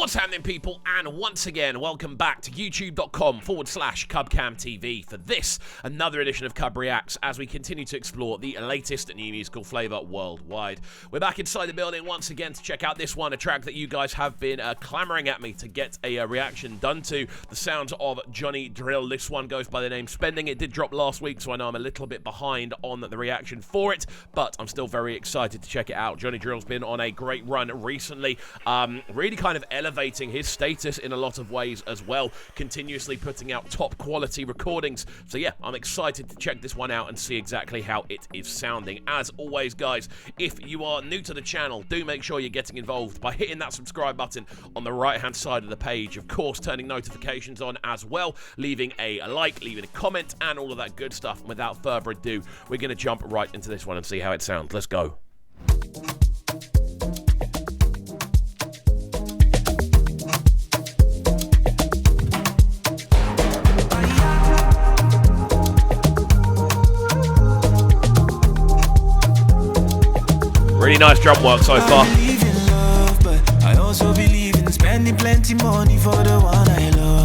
What's happening, people? And once again, welcome back to youtube.com/CubCamTV for this, another edition of CUBREACTS, as we continue to explore the latest new musical flavour worldwide. We're back inside the building once again to check out this one, a track that you guys have been clamouring at me to get a reaction done to. The sounds of Johnny Drille. This one goes by the name Spending. It did drop last week, so I know I'm a little bit behind on the reaction for it, but I'm still very excited to check it out. Johnny Drille's been on a great run recently, really kind of elevating his status in a lot of ways as well, continuously putting out top quality recordings. So yeah, I'm excited to check this one out and see exactly how it is sounding. As always, guys, if you are new to the channel, do make sure you're getting involved by hitting that subscribe button on the right hand side of the page. Of course, turning notifications on as well, leaving a like, leaving a comment, and all of that good stuff. And without further ado, we're going to jump right into this one and see how it sounds. Let's go. Really nice drum work so far. I believe in love, but I also believe in spending plenty money for the one I love.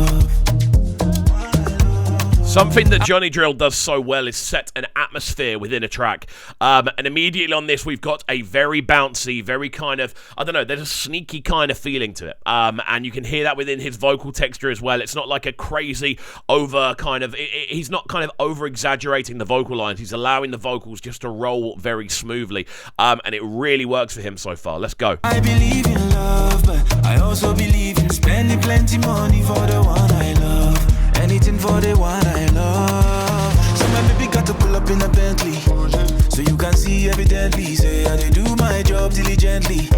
Something that Johnny Drille does so well is set an atmosphere within a track. And immediately on this, we've got a very bouncy, very kind of, I don't know, there's a sneaky kind of feeling to it. And you can hear that within his vocal texture as well. It's not like a crazy over kind of, he's not kind of over exaggerating the vocal lines. He's allowing the vocals just to roll very smoothly. And it really works for him so far. Let's go. I believe in love, but I also believe in spending plenty money for the one I love. Anything for the one I love. So my baby got to pull up in a Bentley, so you can see evidently. Say I dey do my job diligently.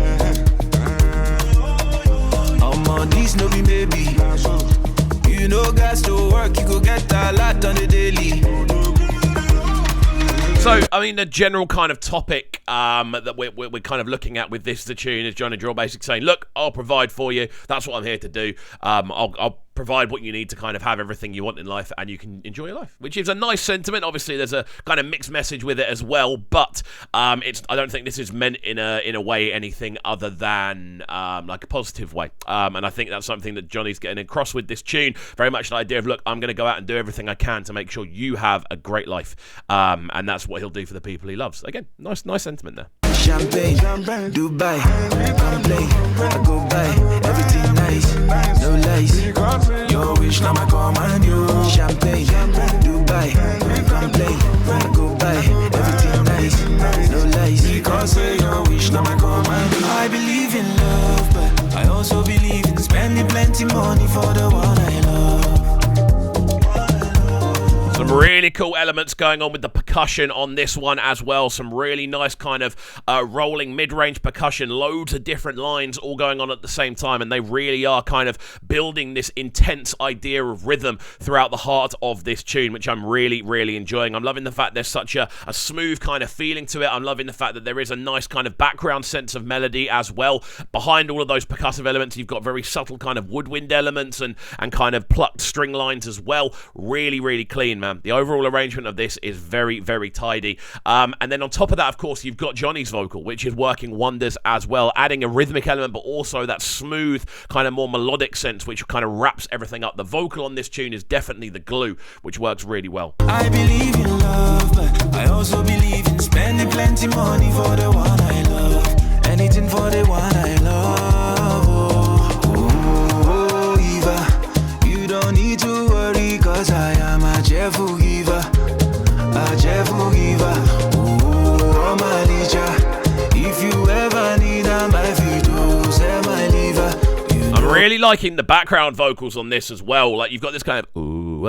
I'm on this no be baby. You know guys to work, you go get a lot on the daily. So, I mean, the general kind of topic that we're kind of looking at with the tune is Johnny Drille basically saying, look, I'll provide for you. That's what I'm here to do. I'll provide what you need to kind of have everything you want in life, and you can enjoy your life, which is a nice sentiment. Obviously, there's a kind of mixed message with it as well, but I don't think this is meant in a way anything other than like a positive way. And I think that's something that Johnny's getting across with this tune. Very much the idea of, look, I'm going to go out and do everything I can to make sure you have a great life, and that's what he'll do for the people he loves. Again, nice sentiment there. Champagne, Dubai, come play, I go buy, everything nice, no lies. Your wish now my command, you. Champagne, Dubai, come play, I go buy, everything nice, no lies. Because your wish now my command. I believe in love, but I also believe in spending plenty money for the one I love. Some really cool elements going on with the percussion on this one as well. Some really nice kind of rolling mid-range percussion. Loads of different lines all going on at the same time, and they really are kind of building this intense idea of rhythm throughout the heart of this tune, which I'm really enjoying. I'm loving the fact there's such a smooth kind of feeling to it. I'm loving the fact that there is a nice kind of background sense of melody as well. Behind all of those percussive elements, you've got very subtle kind of woodwind elements and kind of plucked string lines as well. Really clean, man. The overall arrangement of this is very tidy. And then on top of that, of course, you've got Johnny's vocal, which is working wonders as well, adding a rhythmic element, but also that smooth, kind of more melodic sense, which kind of wraps everything up. The vocal on this tune is definitely the glue, which works really well. I believe in love, but I also believe in spending plenty money for the one I love. Anything for the one I love. Oh, Eva, you don't need to worry, cause I am a cheerful giver. A cheerful giver. Oh, my licha. If you ever need a my feet, oh, say my liver. I'm really liking the background vocals on this as well. Like, you've got this kind of ooh,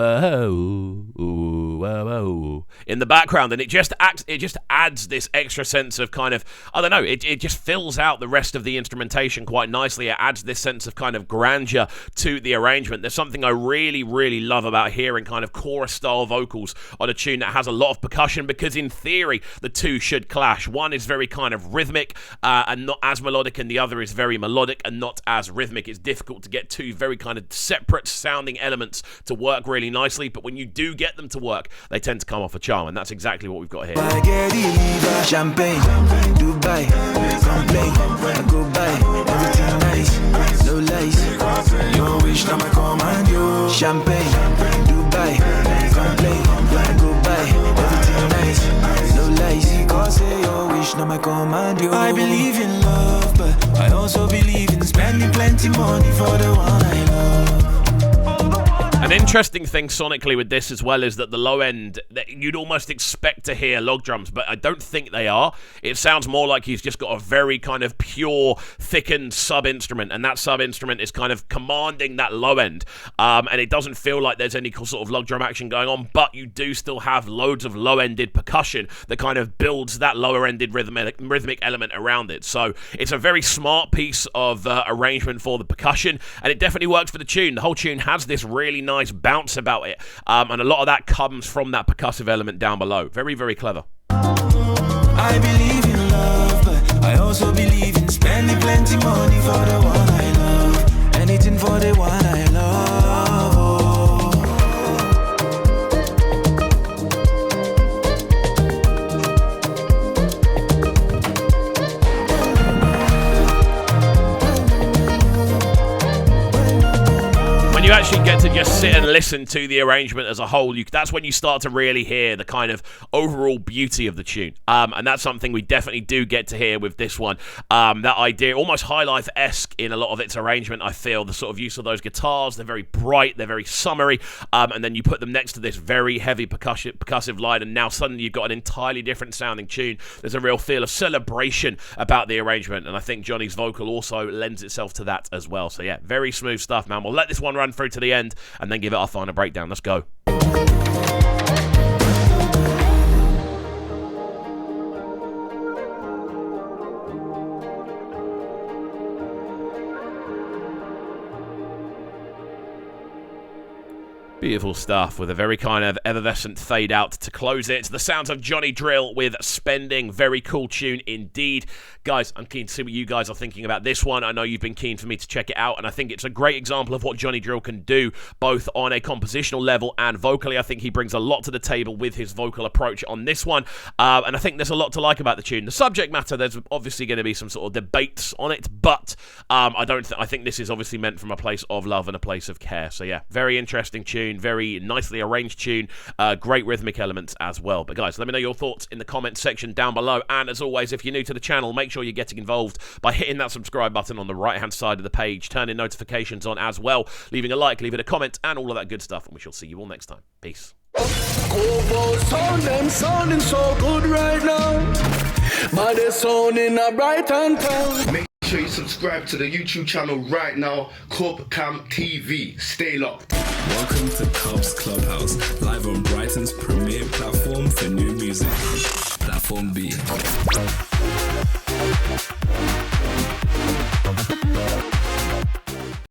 in the background, and it just adds this extra sense of kind of, I don't know, it just fills out the rest of the instrumentation quite nicely. It adds this sense of kind of grandeur to the arrangement. There's something I really love about hearing kind of chorus style vocals on a tune that has a lot of percussion, because in theory the two should clash. One is very kind of rhythmic and not as melodic, and the other is very melodic and not as rhythmic. It's difficult to get two very kind of separate sounding elements to work really nicely, but when you do get them to work, they tend to come off a charm, and that's exactly what we've got here. Champagne, Dubai, come play, go buy, everything nice, no lies. lies. Your wish, now my command, yo. Champagne, Dubai, come play, go buy, everything nice, no lies. Cause say your wish, now my command, yo. I believe in love, but I also believe in spending plenty money for the one I love. An interesting thing sonically with this as well is that the low end, that you'd almost expect to hear log drums, but I don't think they are. It sounds more like he's just got a very kind of pure, thickened sub-instrument, and that sub-instrument is kind of commanding that low end, and it doesn't feel like there's any sort of log drum action going on, but you do still have loads of low-ended percussion that kind of builds that lower-ended rhythmic element around it. So it's a very smart piece of arrangement for the percussion, and it definitely works for the tune. The whole tune has this really nice bounce about it, and a lot of that comes from that percussive element down below. Very, very clever. I believe in love, but I also believe in spending plenty money for the one I love. Anything for the one I love. When you actually get to just sit and listen to the arrangement as a whole, that's when you start to really hear the kind of overall beauty of the tune. And that's something we definitely do get to hear with this one. That idea, almost High Life-esque in a lot of its arrangement, I feel. The sort of use of those guitars, they're very bright, they're very summery, and then you put them next to this very heavy percussive line, and now suddenly you've got an entirely different sounding tune. There's a real feel of celebration about the arrangement, and I think Johnny's vocal also lends itself to that as well. So yeah, very smooth stuff, man. We'll let this one run through to the end and then give it our final breakdown. Let's go. Beautiful stuff with a very kind of evanescent fade out to close it. The sounds of Johnny Drille with Spending. Very cool tune indeed. Guys, I'm keen to see what you guys are thinking about this one. I know you've been keen for me to check it out, and I think it's a great example of what Johnny Drille can do, both on a compositional level and vocally. I think he brings a lot to the table with his vocal approach on this one, and I think there's a lot to like about the tune. The subject matter, there's obviously going to be some sort of debates on it, but I think this is obviously meant from a place of love and a place of care. So yeah, very interesting tune. Very nicely arranged tune, great rhythmic elements as well. But guys, let me know your thoughts in the comments section down below, and as always, if you're new to the channel, make sure you're getting involved by hitting that subscribe button on the right hand side of the page, turning notifications on as well, leaving a like, leaving a comment, and all of that good stuff, and we shall see you all next time. Peace. Sounding so good right now, but they're sounding a bright and town. Make sure you subscribe to the YouTube channel right now, Cam TV. Stay locked. Welcome to Cubs Clubhouse, live on Brighton's premier platform for new music, Platform B.